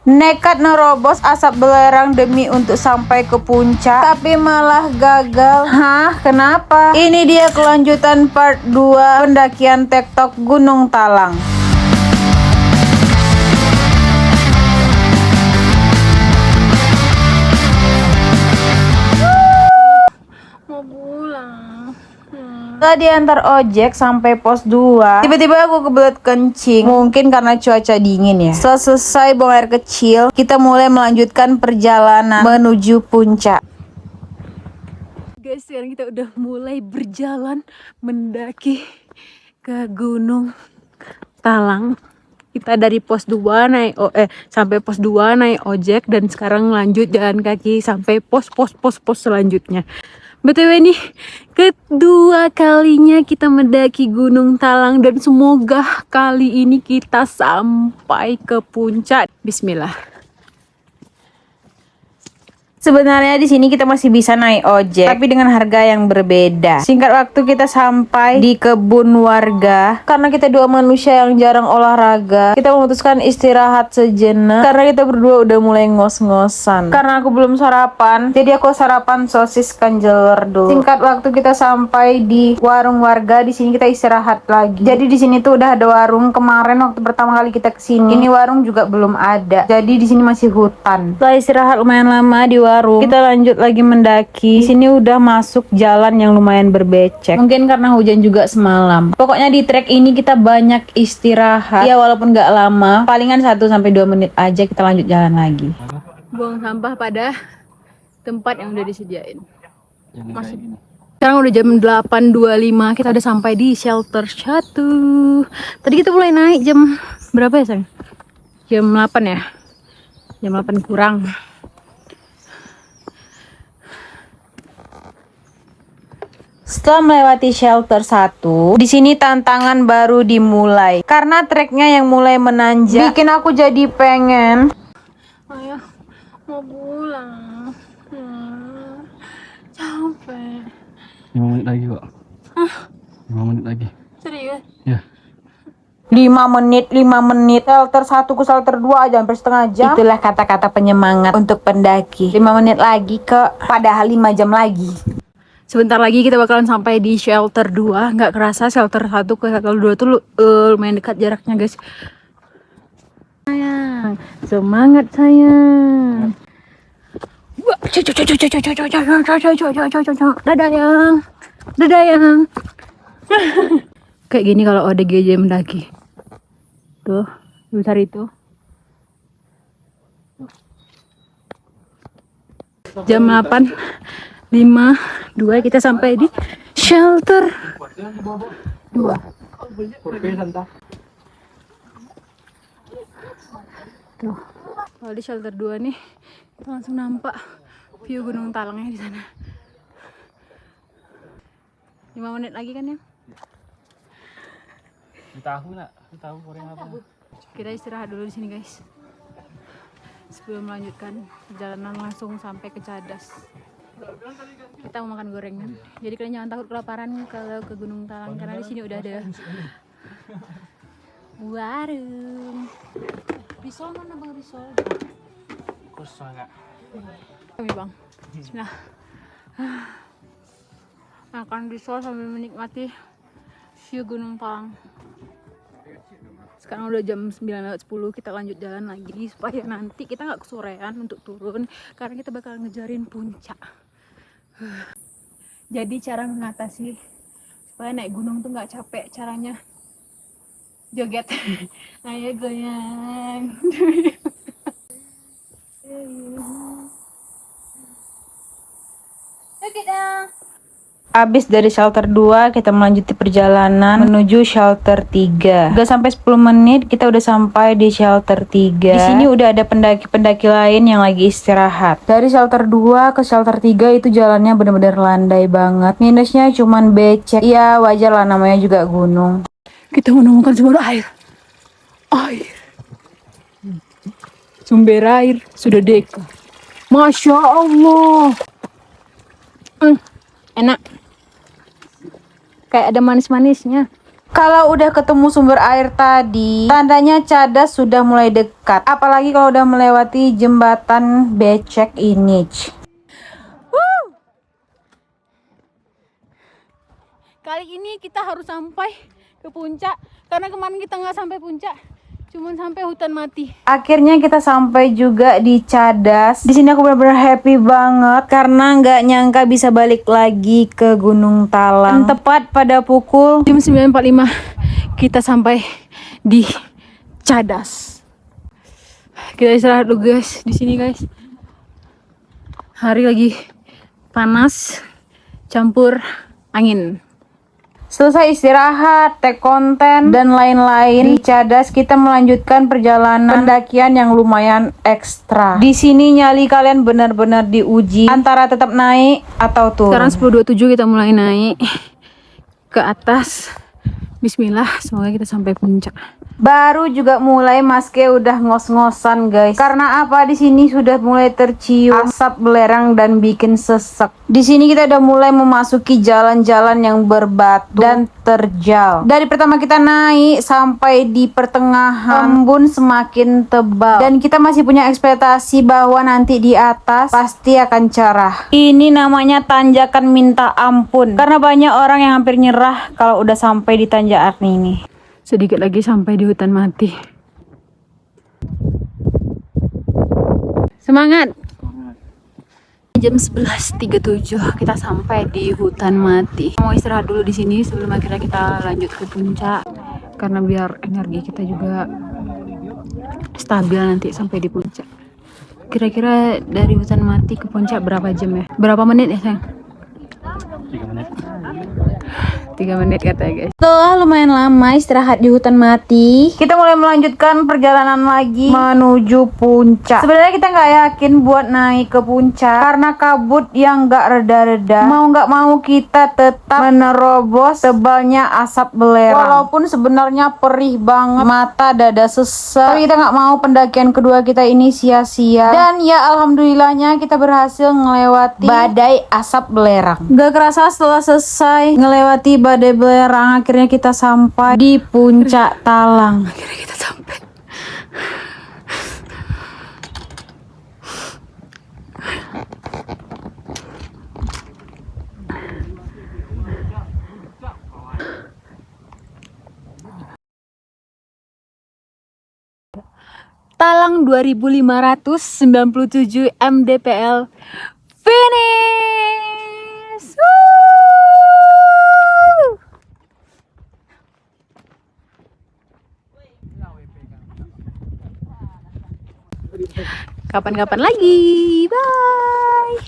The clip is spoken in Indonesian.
Nekat nerobos asap belerang demi untuk sampai ke puncak, tapi malah gagal. Hah, kenapa? Ini dia kelanjutan part 2 pendakian tektok Gunung Talang. Mau pulang. Setelah diantar ojek sampai pos 2, tiba-tiba aku kebelet kencing. Mungkin karena cuaca dingin ya. Setelah selesai buang air kecil, kita mulai melanjutkan perjalanan menuju puncak. Guys, sekarang kita udah mulai berjalan mendaki ke Gunung Talang. Kita dari pos 2 naik sampai pos 2 naik ojek dan sekarang lanjut jalan kaki sampai pos selanjutnya. BTW nih, kedua kalinya kita mendaki Gunung Talang dan semoga kali ini kita sampai ke puncak. Bismillah. Sebenarnya di sini kita masih bisa naik ojek, tapi dengan harga yang berbeda. Singkat waktu kita sampai di kebun warga. Karena kita dua manusia yang jarang olahraga, kita memutuskan istirahat sejenak. Karena kita berdua udah mulai ngos-ngosan. Karena aku belum sarapan, jadi aku sarapan sosis kanjeler dulu. Singkat waktu kita sampai di warung warga, di sini kita istirahat lagi. Jadi di sini tuh udah ada warung. Kemarin waktu pertama kali kita kesini, ini warung juga belum ada. Jadi di sini masih hutan. Setelah istirahat lumayan lama di warung, kita lanjut lagi mendaki. Di sini udah masuk jalan yang lumayan berbecek. Mungkin karena hujan juga semalam. Pokoknya di trek ini kita banyak istirahat. Ya walaupun nggak lama, palingan 1-2 menit aja kita lanjut jalan lagi. Buang sampah pada tempat yang udah disediain. Masih. Sekarang udah jam 8.25, kita udah sampai di shelter 1. Tadi kita mulai naik jam berapa ya, sayang? Jam 8 ya? Jam 8 kurang. Setelah melewati shelter 1, di sini tantangan baru dimulai. Karena treknya yang mulai menanjak, bikin aku jadi pengen. Ayah, mau pulang. Capek. 5 menit lagi kok. 5 menit lagi. Serius? Ya. 5 menit. Shelter 1 ke shelter 2 aja hampir setengah jam. Itulah kata-kata penyemangat untuk pendaki. 5 menit lagi padahal 5 jam lagi. Sebentar lagi kita bakalan sampai di shelter 2. Nggak kerasa shelter 1 ke shelter 2 tuh lumayan dekat jaraknya, guys. Sayang, semangat sayang. Dadah yang. Kayak gini kalau ODGJ mendaki. Tuh, besar itu. Jam 8.52 kita sampai di shelter 2. Tuh, kalau di shelter 2 nih kita langsung nampak view Gunung Talangnya di sana. 5 menit lagi kan ya? Tahu Korea apa? Kita istirahat dulu di sini, guys. Sebelum melanjutkan perjalanan langsung sampai ke Cadas. Kita mau makan gorengan. Jadi kalian jangan takut kelaparan kalau ke Gunung Talang karena di sini udah ada warung. Risol mana Bang Risol? Kosong enggak? Kami Bang. Bismillah. Makan risol sambil menikmati view Gunung Talang. Sekarang udah jam 9.10, kita lanjut jalan lagi supaya nanti kita nggak kesorean untuk turun karena kita bakal ngejarin puncak. Jadi cara mengatasi supaya naik gunung tuh nggak capek, caranya joget. Ayo goyang. Oke dah. Abis dari shelter 2, kita melanjuti perjalanan menuju shelter 3. Gak sampai 10 menit kita udah sampai di shelter 3. Di sini udah ada pendaki-pendaki lain yang lagi istirahat. Dari shelter 2 ke shelter 3 itu jalannya bener-bener landai banget. Minusnya cuman becek. Ya wajar lah, namanya juga gunung. Kita menemukan sumber air. Sumber air sudah dekat. Masya Allah. Enak. Kayak ada manis-manisnya. Kalau udah ketemu sumber air tadi, tandanya Cadas sudah mulai dekat. Apalagi kalau udah melewati jembatan becek ini. Kali ini kita harus sampai ke puncak karena kemarin kita nggak sampai puncak, cuman sampai hutan mati. Akhirnya kita sampai juga di Cadas. Di sini aku benar-benar happy banget karena nggak nyangka bisa balik lagi ke Gunung Talang. Tepat pada pukul Jam 9.45 kita sampai di Cadas. Kita istirahat dulu guys di sini guys. Hari lagi panas campur angin. Selesai istirahat, take konten, dan lain-lain, di Cadas kita melanjutkan perjalanan pendakian yang lumayan ekstra. Di sini nyali kalian benar-benar diuji antara tetap naik atau turun. Sekarang 10.27 kita mulai naik ke atas. Bismillah, semoga kita sampai puncak. Baru juga mulai Maske udah ngos-ngosan guys. Karena apa, di sini sudah mulai tercium asap belerang dan bikin sesek. Di sini kita udah mulai memasuki jalan-jalan yang berbatu dan terjal. Dari pertama kita naik sampai di pertengahan, embun semakin tebal. Dan kita masih punya ekspektasi bahwa nanti di atas pasti akan cerah. Ini namanya tanjakan minta ampun. Karena banyak orang yang hampir nyerah kalau udah sampai di tanjakan ini. Sedikit lagi sampai di hutan mati. Semangat. Jam 11.37 kita sampai di hutan mati. Mau istirahat dulu di sini sebelum akhirnya kita lanjut ke puncak. Karena biar energi kita juga stabil nanti sampai di puncak. Kira-kira dari hutan mati ke puncak berapa jam ya? Berapa menit ya sayang? 3 menit. 3 menit katanya guys. Setelah lumayan lama istirahat di hutan mati, kita mulai melanjutkan perjalanan lagi menuju puncak. Sebenarnya kita nggak yakin buat naik ke puncak karena kabut yang nggak reda-reda. Mau nggak mau kita tetap menerobos tebalnya asap belerang. Walaupun sebenarnya perih banget, mata dada sesek, tapi kita nggak mau pendakian kedua kita ini sia-sia. Dan ya alhamdulillahnya kita berhasil melewati badai asap belerang. Gak kerasa setelah selesai ngelewati badai belerang, akhirnya kita sampai di puncak Talang. Akhirnya kita sampai. Talang 2597 mdpl finish. Woo! Kapan-kapan lagi. Bye.